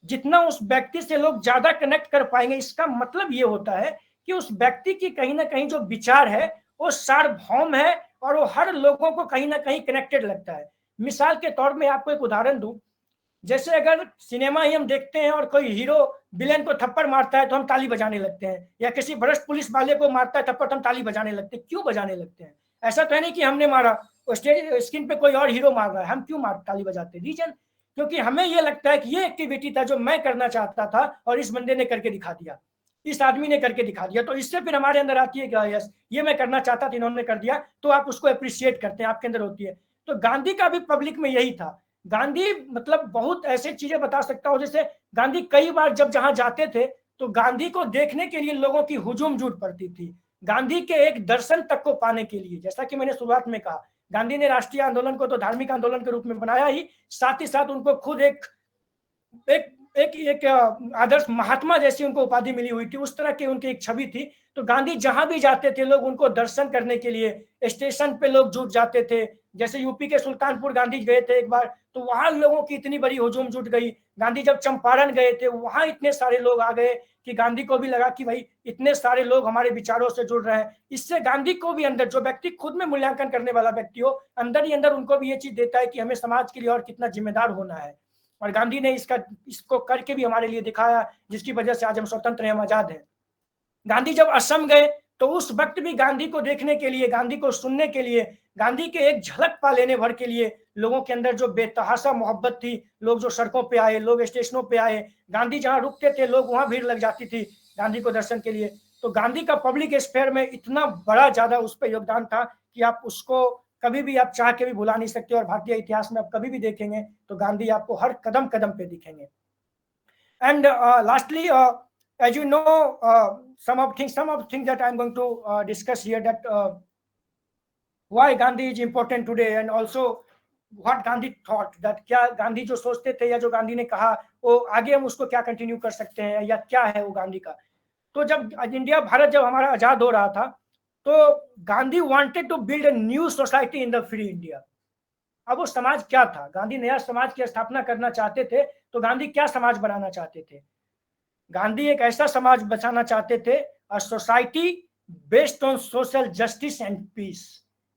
जितना उस व्यक्ति से लोग ज्यादा कनेक्ट कर पाएंगे, इसका मतलब ये होता है कि उस व्यक्ति की कहीं ना कहीं जो विचार है वो सार्वभौम है और वो हर लोगों को कहीं ना कहीं कनेक्टेड लगता है। मिसाल के तौर में आपको एक उदाहरण दूं, जैसे अगर सिनेमा ही हम देखते हैं और कोई हीरो विलेन को थप्पड़ मारता है तो हम ताली बजाने लगते हैं, या किसी भ्रष्ट पुलिस वाले को मारता है थप्पड़ तो हम ताली बजाने लगते हैं। क्यों बजाने लगते हैं? ऐसा तो है नहीं कि हमने मारा, स्टेज स्क्रीन पे कोई और हीरो मार रहा है, हम क्यों ताली बजाते हैं? रीजन क्योंकि हमें ये लगता है कि ये एक्टिविटी था जो मैं करना चाहता था और इस बंदे ने करके दिखा दिया, इस आदमी ने करके दिखा दिया, तो इससे फिर हमारे अंदर आती है कि यस ये मैं करना चाहता था, इन्होंने कर दिया, तो आप उसको अप्रिशिएट करते हैं, आपके अंदर होती है। तो गांधी का भी पब्लिक में यही था। गांधी मतलब बहुत ऐसे चीजें बता सकता हूं, जैसे गांधी कई बार जब जहां जाते थे तो गांधी को देखने के लिए लोगों की हुजूम जुट पड़ती थी, गांधी के एक दर्शन तक को पाने के लिए। जैसा कि मैंने शुरुआत में कहा, गांधी ने राष्ट्रीय आंदोलन को तो धार्मिक आंदोलन के रूप में बनाया ही, साथ ही साथ उनको खुद एक आदर्श महात्मा जैसी उनको उपाधि मिली हुई थी, उस तरह की उनकी एक छवि थी। तो गांधी जहां भी जाते थे लोग उनको दर्शन करने के लिए स्टेशन पे लोग जुट जाते थे। जैसे यूपी के सुल्तानपुर गांधी गए थे एक बार, तो वहां लोगों की इतनी बड़ी हुजूम जुट गई। गांधी जब चंपारण गए थे वहां इतने सारे लोग आ गए कि गांधी को भी लगा कि भाई इतने सारे लोग हमारे विचारों से जुड़ रहे हैं। इससे गांधी को भी अंदर, जो व्यक्ति खुद में मूल्यांकन करने वाला व्यक्ति हो, अंदर ही अंदर उनको भी ये चीज देता है कि हमें समाज के लिए और कितना जिम्मेदार होना है। और गांधी ने इसको करके भी हमारे लिए दिखाया, जिसकी वजह से आज हम स्वतंत्र हैं, हम आजाद हैं। गांधी जब असम गए तो उस वक्त भी गांधी को देखने के लिए, गांधी को सुनने के लिए, गांधी के एक झलक पा लेने भर के लिए लोगों के अंदर जो बेतहाशा मोहब्बत थी, लोग जो सड़कों पे आए, लोग स्टेशनों पे आए, गांधी जहां रुकते थे लोग वहां भीड़ लग जाती थी गांधी को दर्शन के लिए। तो गांधी का पब्लिक स्फेयर में इतना बड़ा ज्यादा उस पर योगदान था कि आप उसको कभी भी आप चाह के भी भुला नहीं सकते। और भारतीय इतिहास में आप कभी भी देखेंगे तो गांधी आपको हर कदम कदम पे दिखेंगे। And lastly, as you know, some of things that I'm going to discuss here, that why Gandhi is important today, and also what Gandhi thought, that क्या गांधी जो सोचते थे या जो गांधी ने कहा वो आगे हम उसको क्या कंटिन्यू कर सकते हैं या क्या है वो गांधी का। तो जब इंडिया भारत जब हमारा आजाद हो रहा था तो Gandhi wanted to build a new society in the free India. अब वो समाज क्या था, गांधी नया समाज की स्थापना करना चाहते थे, तो गांधी क्या समाज बनाना चाहते थे? गांधी एक ऐसा समाज बचाना चाहते थे, a society based on social justice and peace,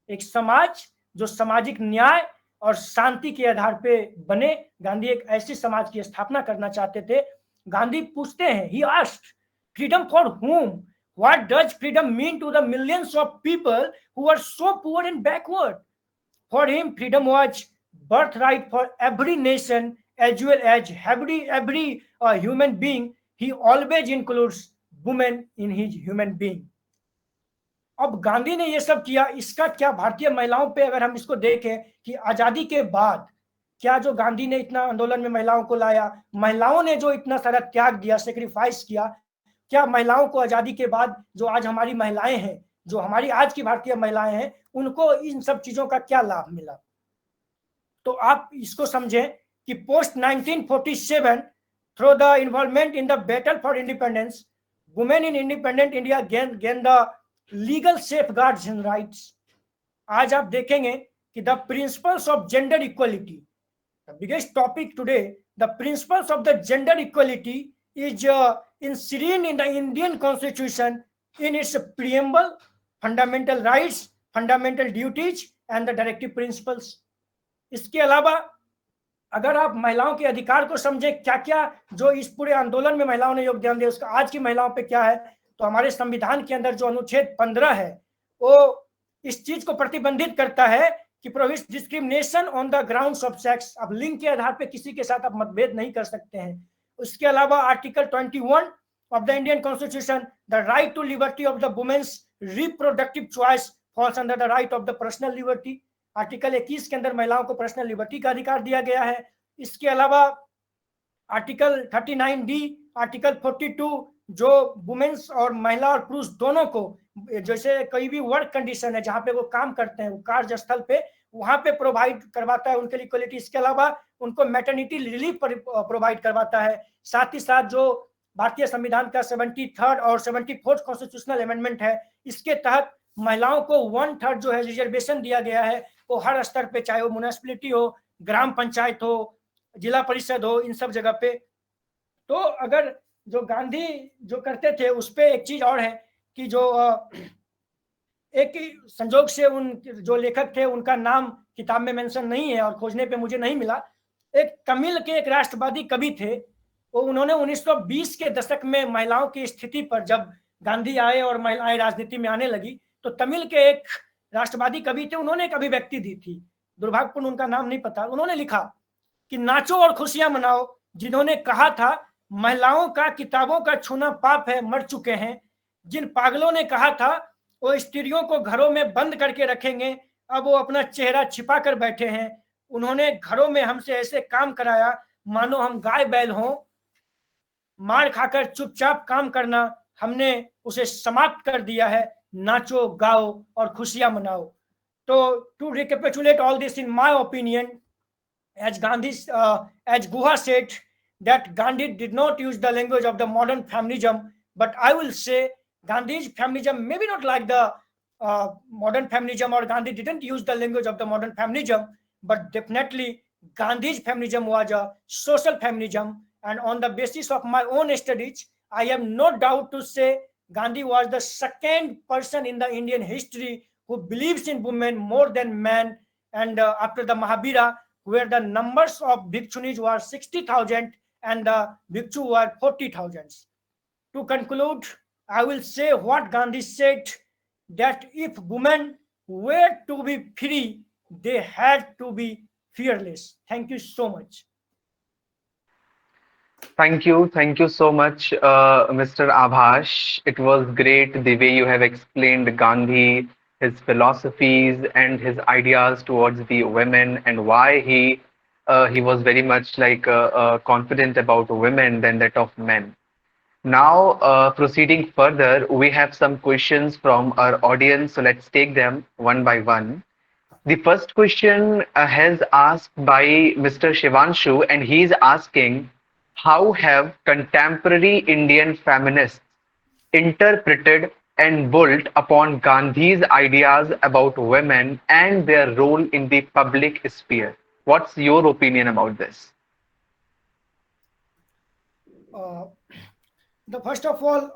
एक समाज जो सामाजिक न्याय और शांति के आधार पे बने। गांधी एक ऐसी समाज की स्थापना करना चाहते थे। गांधी पूछते हैं, he asked, freedom for whom? What does freedom mean to the millions of people who are so poor and backward? For him, freedom was birthright for every nation as well as every human being. He always includes women in his human being. अब गांधी ने ये सब किया, इसका क्या भारतीय महिलाओं पे अगर हम इसको देखें कि आजादी के बाद क्या जो गांधी ने इतना आंदोलन में महिलाओं को लाया, महिलाओं ने जो इतना सारा त्याग दिया, सेक्रीफाइस किया, क्या महिलाओं को आजादी के बाद जो आज हमारी महिलाएं हैं, जो हमारी आज की भारतीय महिलाएं हैं, उनको इन सब चीजों का क्या लाभ मिला? तो आप इसको समझें कि post 1947 through the involvement in the battle for independence, women in independent India gain the legal safeguards and rights. आज आप देखेंगे कि the principles of gender equality, the biggest topic today, the principles of the gender equality is enshrined in the Indian Constitution in its preamble, fundamental rights, fundamental duties and the directive principles. इसके अलावा अगर आप महिलाओं के अधिकार को समझें, क्या क्या जो इस पूरे आंदोलन में महिलाओं ने योगदान दिया, उसका आज की महिलाओं पे क्या है, तो हमारे संविधान के अंदर जो अनुच्छेद 15 है वो इस चीज को प्रतिबंधित करता है कि prohibits discrimination on the grounds of sex. अब लिंग के आधार पे किसी के साथ आप मतभेद नहीं कर सकते हैं। उसके अलावा article 21 of the Indian constitution, the right to liberty of the women's reproductive choice falls under the right of the personal liberty. Article 21 के अंदर महिलाओं को पर्सनल लिबर्टी का अधिकार दिया गया है। इसके अलावा आर्टिकल 39D, आर्टिकल 42 जो वुमेन्स और महिला और पुरुष दोनों को, जैसे कोई भी वर्क कंडीशन है जहाँ पे वो काम करते हैं, वो कार्यस्थल पे, वहां पे प्रोवाइड करवाता है उनके लिए इक्वलिटी। इसके अलावा उनको मैटरनिटी रिलीफ प्रोवाइड करवाता है। साथ ही साथ जो भारतीय संविधान का 73rd और 74th कॉन्स्टिट्यूशनल अमेंडमेंट है, इसके तहत महिलाओं को 1/3 जो है रिजर्वेशन दिया गया है, वो हर स्तर पे, चाहे वो म्युनिसिपैलिटी हो, ग्राम पंचायत हो, जिला परिषद हो, इन सब जगह पे। तो अगर जो गांधी जो करते थे उस पर एक चीज और है कि जो एक संजोग से उन जो लेखक थे उनका नाम किताब में मेंशन नहीं है और खोजने पे मुझे नहीं मिला, एक तमिल के एक राष्ट्रवादी कवि थे, वो उन्होंने 1920 के दशक में महिलाओं की स्थिति पर, जब गांधी आए और महिलाएं राजनीति में आने लगी, तो तमिल के एक राष्ट्रवादी कवि थे, उन्होंने एक अभिव्यक्ति दी थी, दुर्भाग्यपूर्ण उनका नाम नहीं पता। उन्होंने लिखा कि नाचो और खुशियां मनाओ, जिन्होंने कहा था महिलाओं का किताबों का छूना पाप है, मर चुके हैं। जिन पागलों ने कहा था वो स्त्रियों को घरों में बंद करके रखेंगे, अब वो अपना चेहरा छिपा कर बैठे हैं। उन्होंने घरों में हमसे ऐसे काम कराया मानो हम गाय बैल हों, मार खाकर चुपचाप काम करना हमने उसे समाप्त कर दिया है। नाचो, गाओ और खुशियां मनाओ। तो to recapitulate all this, in my opinion, as Gandhi, as Guha said, that Gandhi did not use the language of the modern feminism, but I will say Gandhi's feminism maybe not like the modern feminism, or Gandhi didn't use the language of the modern feminism, but definitely Gandhi's feminism was a social feminism. And on the basis of my own studies, I have no doubt to say Gandhi was the second person in the Indian history who believes in women more than men. And after the Mahabira, where the numbers of bhikkshunis were 60,000 and the bhikshu were 40,000. To conclude, I will say what Gandhi said, that if women were to be free, they had to be fearless. Thank you so much. Thank you so much, Mr. Abhash. It was great the way you have explained Gandhi, his philosophies and his ideas towards the women, and why he was very much like confident about women than that of men. Now, proceeding further, we have some questions from our audience, so let's take them one by one. The first question has asked by Mr. Shivanshu, and he is asking, how have contemporary Indian feminists interpreted and built upon Gandhi's ideas about women and their role in the public sphere? What's your opinion about this? The first of all,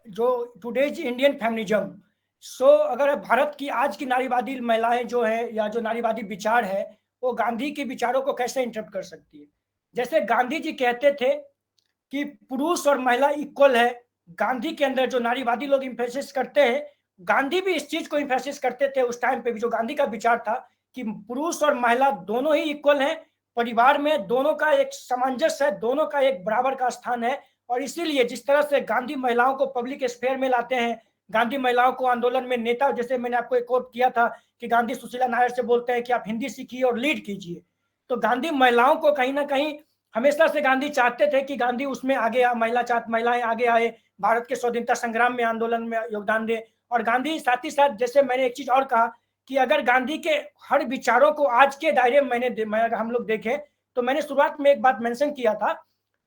जो टुडेज इंडियन फेमिनिज्म, सो अगर भारत की आज की नारीवादी महिलाएं जो है या जो नारीवादी विचार है वो गांधी के विचारों को कैसे इंटरप्ट कर सकती है। जैसे गांधी जी कहते थे कि पुरुष और महिला इक्वल है, गांधी के अंदर जो नारीवादी लोग इम्फेसिस करते हैं, गांधी भी इस चीज को इम्फेसिस करते थे उस टाइम पे भी। जो गांधी का विचार था कि पुरुष और महिला दोनों ही इक्वल हैं, परिवार में दोनों का एक सामंजस्य है, दोनों का एक बराबर का स्थान है। और इसीलिए जिस तरह से गांधी महिलाओं को पब्लिक स्फेयर में लाते हैं, गांधी महिलाओं को आंदोलन में नेता, जैसे मैंने आपको एक कोट किया था कि गांधी सुशीला नायर से बोलते हैं कि आप हिंदी सीखिए और लीड कीजिए। तो गांधी महिलाओं को कहीं ना कहीं हमेशा से गांधी चाहते थे कि गांधी उसमें आगे महिलाएं आगे आए, भारत के स्वतंत्रता संग्राम में आंदोलन में योगदान दे। और गांधी साथ ही साथ, जैसे मैंने एक चीज और कहा कि अगर गांधी के हर विचारों को आज के दायरे में हम लोग देखें तो मैंने शुरुआत में एक बात मेंशन किया था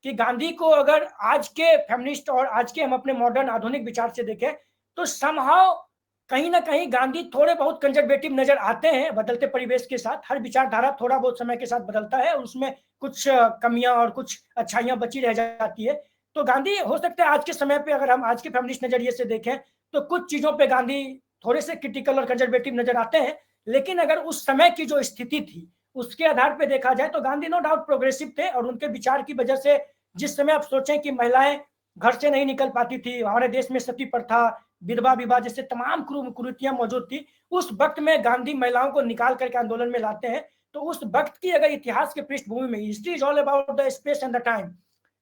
कि गांधी को अगर आज के फेमिनिस्ट और आज के हम अपने मॉडर्न आधुनिक विचार से देखें तो समहाउ कहीं ना कहीं गांधी थोड़े बहुत कंजर्वेटिव नजर आते हैं बदलते परिवेश के साथ। हर विचारधारा थोड़ा बहुत समय के साथ बदलता है और उसमें कुछ कमियां और कुछ अच्छाइयां बची रह जाती है। तो गांधी हो सकता है आज के समय पे, अगर हम आज के फेमिनिस्ट नजरिए से देखें तो कुछ चीजों पे गांधी थोड़े से क्रिटिकल और कंजर्वेटिव नजर आते हैं, लेकिन अगर उस समय की जो स्थिति थी उसके आधार पे देखा जाए तो गांधी नो डाउट प्रोग्रेसिव थे। और उनके विचार की वजह से जिस समय आप सोचें कि महिलाएं घर से नहीं निकल पाती थी, हमारे देश में सती प्रथा, विधवा विवाह जैसे तमाम कुरीतियां मौजूद थी, उस वक्त में गांधी महिलाओं को निकाल करके आंदोलन में लाते हैं। तो उस वक्त की अगर इतिहास के पृष्ठभूमि में, history is all about the space and the time,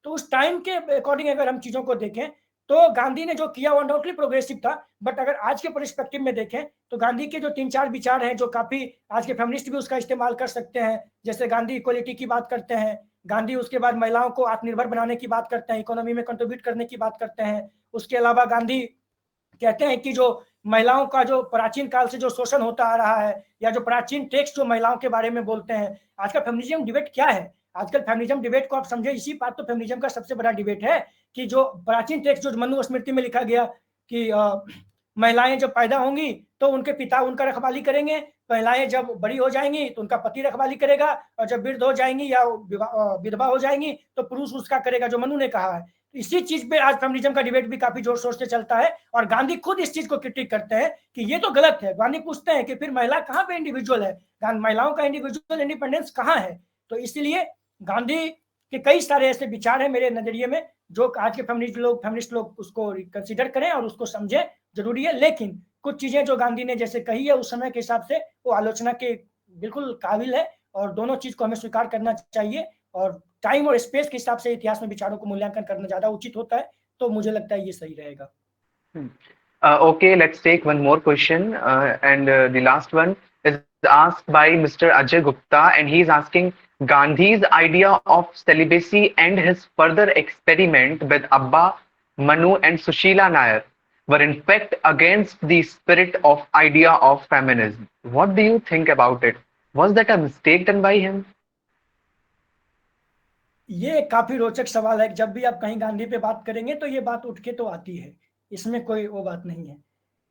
तो उस टाइम के अकॉर्डिंग अगर हम चीजों को देखें तो गांधी ने जो किया वो अनडाउटली प्रोग्रेसिव था। बट अगर आज के पर्सपेक्टिव में देखें तो गांधी के जो 3-4 विचार हैं जो काफी आज के फेमिनिस्ट भी उसका इस्तेमाल कर सकते हैं। जैसे गांधी इक्वलिटी की बात करते हैं, गांधी उसके बाद महिलाओं को आत्मनिर्भर बनाने की बात करते हैं, इकोनॉमी में कंट्रीब्यूट करने की बात करते हैं। उसके अलावा गांधी कहते हैं कि जो महिलाओं का जो प्राचीन काल से जो शोषण होता आ रहा है या जो प्राचीन टेक्स्ट जो महिलाओं के बारे में बोलते हैं, आज का फेमिनिज्म डिबेट क्या है, आजकल फेमिनिज्म डिबेट को आप समझे, इसी बात तो फेमिनिज्म का सबसे बड़ा डिबेट है कि जो प्राचीन टेक्स्ट जो मनुस्मृति में लिखा गया कि महिलाएं जब पैदा होंगी तो उनके पिता उनका रखवाली करेंगे, महिलाएं जब बड़ी हो जाएंगी तो उनका पति रखवाली करेगा, और जब वृद्ध हो जाएंगी या विधवा हो जाएंगी तो पुरुष उसका करेगा, जो मनु ने कहा है। इसी चीज पे आज फेमिनिज्म का डिबेट भी काफी जोर शोर से चलता है और गांधी खुद इस चीज को क्रिटिक करते हैं कि ये तो गलत है। गांधी पूछते हैं कि फिर महिला कहाँ पे इंडिविजुअल है, महिलाओं का इंडिविजुअल इंडिपेंडेंस कहाँ है। तो इसलिए गांधी के कई सारे ऐसे विचार हैं मेरे नजरिए में जो आज के फेमिनिस्ट लोग उसको कंसीडर करें और उसको समझे, जरूरी है। लेकिन कुछ चीजें जो गांधी ने जैसे कही है उस समय के हिसाब से वो आलोचना के बिल्कुल काबिल है और दोनों चीज को हमें स्वीकार करना चाहिए। और टाइम और स्पेस के हिसाब से इतिहास में विचारों को मूल्यांकन करना ज्यादा उचित होता है, तो मुझे लगता है ये सही रहेगा। Okay, let's take one more question, and the last one is asked by Mr. Ajay Gupta, and he's asking, Gandhi's idea of celibacy and his further experiment with Abba, Manu, and Sushila Nair were in fact against the spirit of idea of feminism. What do you think about it? Was that a mistake done by him? ये काफी रोचक सवाल है। जब भी आप कहीं गांधी पे बात करेंगे तो ये बात उठ के तो आती है, इसमें कोई वो बात नहीं है।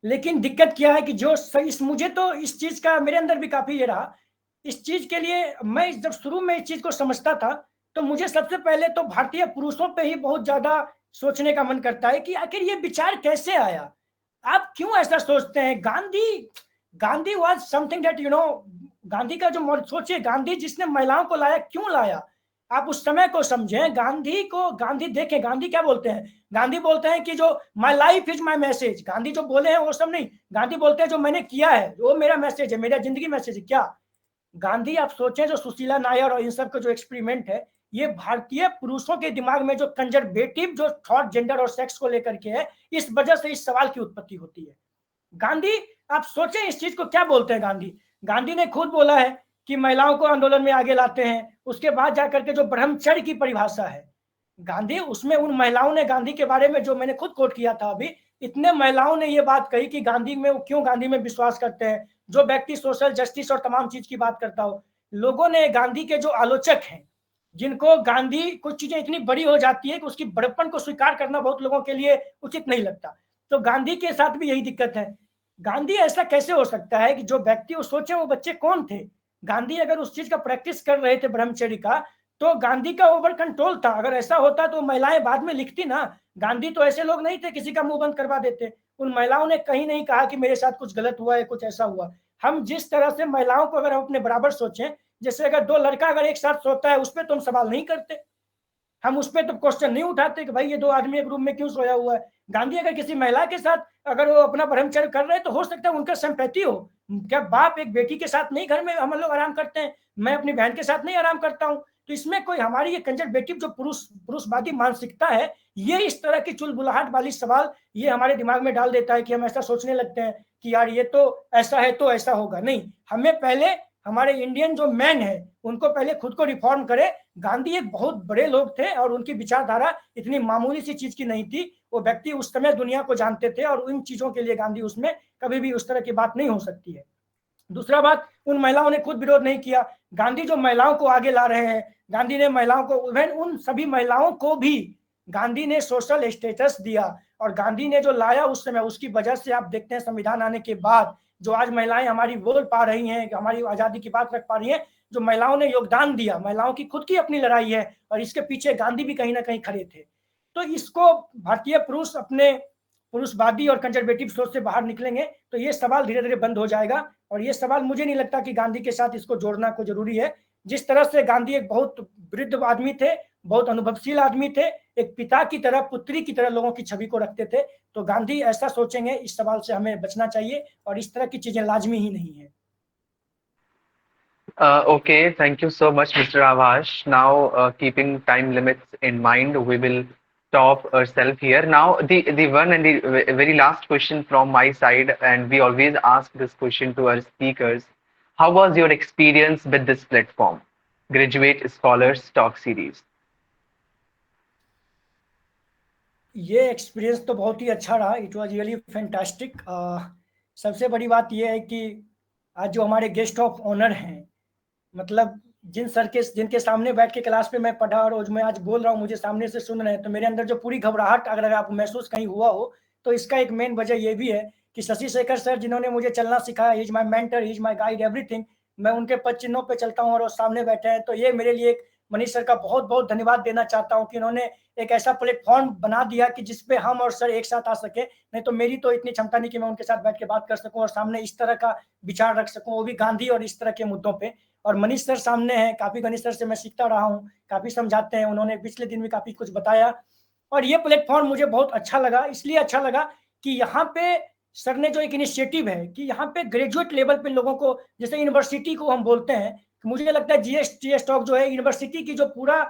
लेकिन दिक्कत क्या है कि जो मुझे तो इस चीज का मेरे अंदर भी काफी ये रहा, इस चीज के लिए मैं जब शुरू में इस चीज को समझता था तो मुझे सबसे पहले तो भारतीय पुरुषों पे ही बहुत ज्यादा सोचने का मन करता है कि आखिर ये विचार कैसे आया, आप क्यों ऐसा सोचते हैं। Gandhi was something that Gandhi का जो सोचिए, गांधी जिसने महिलाओं को लाया, क्यों लाया, आप उस समय को समझें। गांधी देखें, गांधी क्या बोलते हैं, गांधी बोलते हैं कि जो my life is my message. Gandhi जो बोले हैं वो सब नहीं, गांधी बोलते हैं जो मैंने किया है वो मेरा मैसेज है, मेरा जिंदगी मैसेज है। क्या गांधी आप सोचें, जो सुशीला नायर और इन सब का जो एक्सपेरिमेंट है, ये भारतीय पुरुषों के दिमाग में जो कंजर्वेटिव जो थॉट जेंडर और सेक्स को लेकर के है, इस वजह से इस सवाल की उत्पत्ति होती है। गांधी आप सोचें इस चीज को क्या बोलते हैं। गांधी ने खुद बोला है कि महिलाओं को आंदोलन में आगे लाते हैं। उसके बाद जाकर के जो ब्रह्मचर्य की परिभाषा है, गांधी उसमें उन महिलाओं ने गांधी के बारे में जो मैंने खुद कोट किया था अभी, इतने महिलाओं ने ये बात कही कि गांधी में, क्यों गांधी में विश्वास करते हैं, जो व्यक्ति सोशल जस्टिस और तमाम चीज की बात करता हो। लोगों ने गांधी के जो आलोचक हैं, जिनको गांधी कुछ चीजें इतनी बड़ी हो जाती है कि उसकी बड़प्पन को स्वीकार करना बहुत लोगों के लिए उचित नहीं लगता, तो गांधी के साथ भी यही दिक्कत है। गांधी ऐसा कैसे हो सकता है कि जो व्यक्ति वो सोचे वो बच्चे कौन थे, गांधी अगर उस चीज का प्रैक्टिस कर रहे थे ब्रह्मचर्य का, तो गांधी का ओवर कंट्रोल था। अगर ऐसा होता तो महिलाएं बाद में लिखती ना, गांधी तो ऐसे लोग नहीं थे किसी का मुंह बंद करवा देते। उन महिलाओं ने कहीं नहीं कहा कि मेरे साथ कुछ गलत हुआ है, कुछ ऐसा हुआ। हम जिस तरह से महिलाओं को अगर हम अपने बराबर सोचें, जैसे अगर दो लड़का अगर एक साथ सोता है उस पर तो हम सवाल नहीं करते, हम उस पर तो क्वेश्चन नहीं उठाते कि भाई ये दो आदमी एक रूम में क्यों सोया हुआ है। गांधी अगर किसी महिला के साथ अगर वो अपना ब्रह्मचर्य कर रहे हैं तो हो सकता है उनका सिंपैथी हो। क्या बाप एक बेटी के साथ नहीं घर में हम लोग आराम करते हैं, मैं अपनी बहन के साथ नहीं आराम करता हूँ? तो इसमें कोई हमारी ये कंजर्वेटिव जो पुरुषवादी मानसिकता है, ये इस तरह की चुलबुलाहट वाली सवाल ये हमारे दिमाग में डाल देता है कि हम ऐसा सोचने लगते हैं कि यार ये तो ऐसा है तो ऐसा होगा। नहीं, हमें पहले हमारे इंडियन जो मैन है उनको पहले खुद को रिफॉर्म करे। गांधी एक बहुत बड़े लोग थे और उनकी विचारधारा इतनी मामूली सी चीज की नहीं थी। वो व्यक्ति उस समय दुनिया को जानते थे और उन चीजों के लिए गांधी उसमें कभी भी उस तरह की बात नहीं हो सकती है। दूसरा बात, उन महिलाओं ने खुद विरोध नहीं किया। गांधी जो महिलाओं को आगे ला रहे हैं, गांधी ने महिलाओं को, उन सभी महिलाओं को भी गांधी ने सोशल स्टेटस दिया। और गांधी ने जो लाया उस समय, उसकी वजह से आप देखते हैं संविधान आने के बाद जो आज महिलाएं हमारी बोल पा रही हैं, हमारी आजादी की बात रख पा रही हैं, जो महिलाओं ने योगदान दिया, महिलाओं की खुद की अपनी लड़ाई है और इसके पीछे गांधी भी कहीं ना कहीं खड़े थे। तो इसको भारतीय पुरुष अपने पुरुषवादी और कंजर्वेटिव सोच से बाहर निकलेंगे तो ये सवाल धीरे धीरे बंद हो जाएगा। और ये सवाल मुझे नहीं लगता कि गांधी के साथ इसको जोड़ना को जरूरी है। जिस तरह से गांधी एक बहुत वृद्ध आदमी थे, बहुत अनुभवशील आदमी थे, एक पिता की तरह, पुत्री की तरह लोगों की छवि को रखते थे, तो गांधी ऐसा सोचेंगे, इस सवाल से हमें बचना चाहिए और इस तरह की चीजें लाजमी ही नहीं है। Okay, thank you so much, Mr. Avash. Now, keeping time limits in mind, we will stop ourselves here. Now, the one and the very last question from my side, and we always ask this question to our speakers. How was your experience with this platform, Graduate Scholars Talk Series? ये एक्सपीरियंस तो बहुत ही अच्छा रहा, इट वाज रियली फैंटास्टिक। सबसे बड़ी बात यह है कि आज जो हमारे गेस्ट ऑफ ऑनर हैं, मतलब जिनके सामने बैठ के क्लास पे मैं पढ़ा और मैं आज बोल रहा हूँ, मुझे सामने से सुन रहे हैं, तो मेरे अंदर जो पूरी घबराहट अगर आप महसूस कहीं हुआ हो तो इसका एक मेन वजह ये भी है कि शशि शेखर सर जिन्होंने मुझे चलना सिखाया, he is my mentor, he is my guide, everything, मैं उनके पद चिन्हों पे चलता हूँ और वो सामने बैठे हैं। तो ये मेरे लिए एक मनीष सर का बहुत बहुत धन्यवाद देना चाहता हूँ कि उन्होंने एक ऐसा प्लेटफॉर्म बना दिया कि जिसपे हम और सर एक साथ आ सके। नहीं तो मेरी तो इतनी क्षमता नहीं कि मैं उनके साथ बैठ के बात कर सकूं और सामने इस तरह का विचार रख सकूं, वो भी गांधी और इस तरह के मुद्दों पे। और मनीष सर सामने हैं, काफी मनीष सर से मैं सीखता रहा हूँ, काफी समझाते हैं, उन्होंने पिछले दिन भी काफी कुछ बताया और ये प्लेटफॉर्म मुझे बहुत अच्छा लगा। इसलिए अच्छा लगा कि यहाँ पे सर ने जो एक इनिशिएटिव है कि यहाँ पे ग्रेजुएट लेवल पे लोगों को, जैसे यूनिवर्सिटी को हम बोलते हैं, मुझे लगता है जीएस टॉक जो है यूनिवर्सिटी की जो पूरा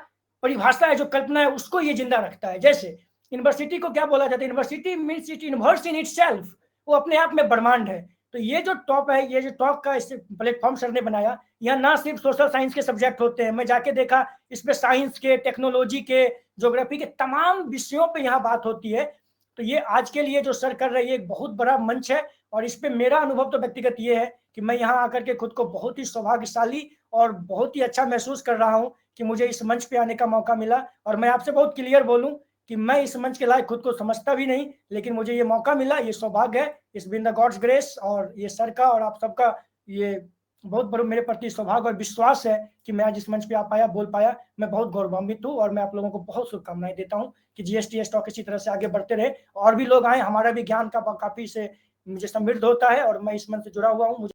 परिभाषा है, जो कल्पना है, उसको ये जिंदा रखता है। जैसे यूनिवर्सिटी को क्या बोला जाता है, university means it universe in itself, वो अपने आप में ब्रह्मांड है। तो ये जो टॉप है, ये जो टॉक का प्लेटफॉर्म सर ने बनाया, यहाँ ना सिर्फ सोशल साइंस के सब्जेक्ट होते हैं, मैं जाके देखा इस पे साइंस के, टेक्नोलॉजी के, ज्योग्राफी के तमाम विषयों पे यहाँ बात होती है। तो ये आज के लिए जो सर कर रहे हैं, ये एक बहुत बड़ा मंच है और इस पे मेरा अनुभव तो व्यक्तिगत ये है कि मैं यहाँ आकर के खुद को बहुत ही सौभाग्यशाली और बहुत ही अच्छा महसूस कर रहा हूँ कि मुझे इस मंच पे आने का मौका मिला। और मैं आपसे बहुत क्लियर बोलूं कि मैं इस मंच के लायक खुद को समझता भी नहीं, लेकिन मुझे ये मौका मिला, ये सौभाग्य है, इस बिन द गॉड्स ग्रेस, और ये सर का और आप सबका ये बहुत बड़ा मेरे प्रति सौभाग्य और विश्वास है कि मैं आज इस मंच पे आ पाया, बोल पाया। मैं बहुत गौरवान्वित हूँ और मैं आप लोगों को बहुत शुभकामनाएं देता हूँ कि जीएसटीएस टॉक इसी तरह से आगे बढ़ते रहे और भी लोग आए, हमारा भी ज्ञान का काफी से मुझे समृद्ध होता है और मैं इस मंच से जुड़ा हुआ हूँ।